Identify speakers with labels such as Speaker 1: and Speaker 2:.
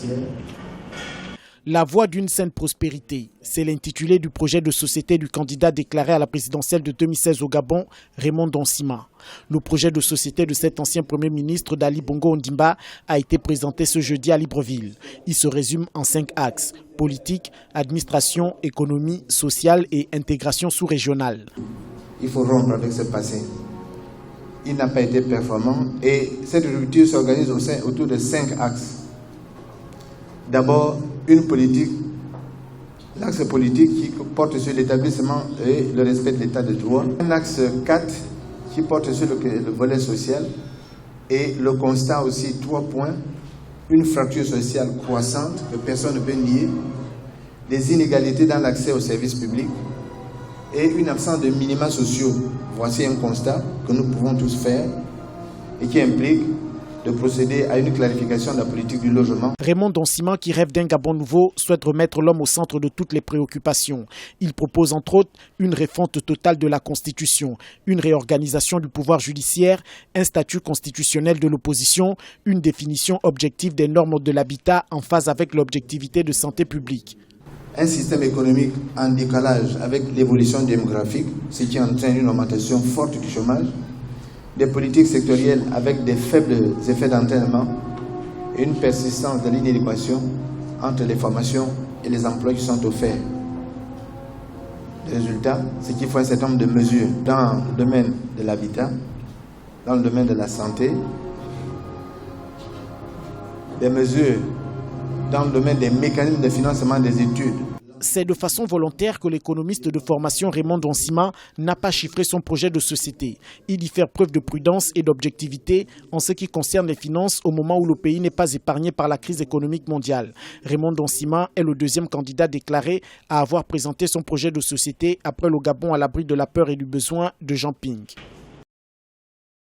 Speaker 1: essentiel.
Speaker 2: La voie d'une saine prospérité, c'est l'intitulé du projet de société du candidat déclaré à la présidentielle de 2016 au Gabon, Raymond Donsima. Le projet de société de cet ancien Premier ministre d'Ali Bongo Ondimba a été présenté ce jeudi à Libreville. Il se résume en 5 axes: politique, administration, économie, sociale et intégration sous-régionale.
Speaker 1: Il faut rompre avec ce passé. Il n'a pas été performant et cette rupture s'organise autour de 5 axes. D'abord, une politique, l'axe politique qui porte sur l'établissement et le respect de l'état de droit. Un axe 4 qui porte sur le volet social et le constat aussi 3 points. Une fracture sociale croissante que personne ne peut nier, des inégalités dans l'accès aux services publics et une absence de minima sociaux. Voici un constat que nous pouvons tous faire et qui implique de procéder à une clarification de la politique du logement.
Speaker 2: Raymond Donsima, qui rêve d'un Gabon nouveau, souhaite remettre l'homme au centre de toutes les préoccupations. Il propose entre autres une refonte totale de la Constitution, une réorganisation du pouvoir judiciaire, un statut constitutionnel de l'opposition, une définition objective des normes de l'habitat en phase avec l'objectivité de santé publique.
Speaker 1: Un système économique en décalage avec l'évolution démographique, ce qui entraîne une augmentation forte du chômage, des politiques sectorielles avec des faibles effets d'entraînement et une persistance de l'inadéquation entre les formations et les emplois qui sont offerts. Le résultat, c'est qu'il faut un certain nombre de mesures dans le domaine de l'habitat, dans le domaine de la santé, des mesures dans le domaine des mécanismes de financement des études.
Speaker 2: C'est de façon volontaire que l'économiste de formation Raymond Donsima n'a pas chiffré son projet de société. Il y fait preuve de prudence et d'objectivité en ce qui concerne les finances au moment où le pays n'est pas épargné par la crise économique mondiale. Raymond Donsima est le deuxième candidat déclaré à avoir présenté son projet de société après le Gabon à l'abri de la peur et du besoin de Jean Ping.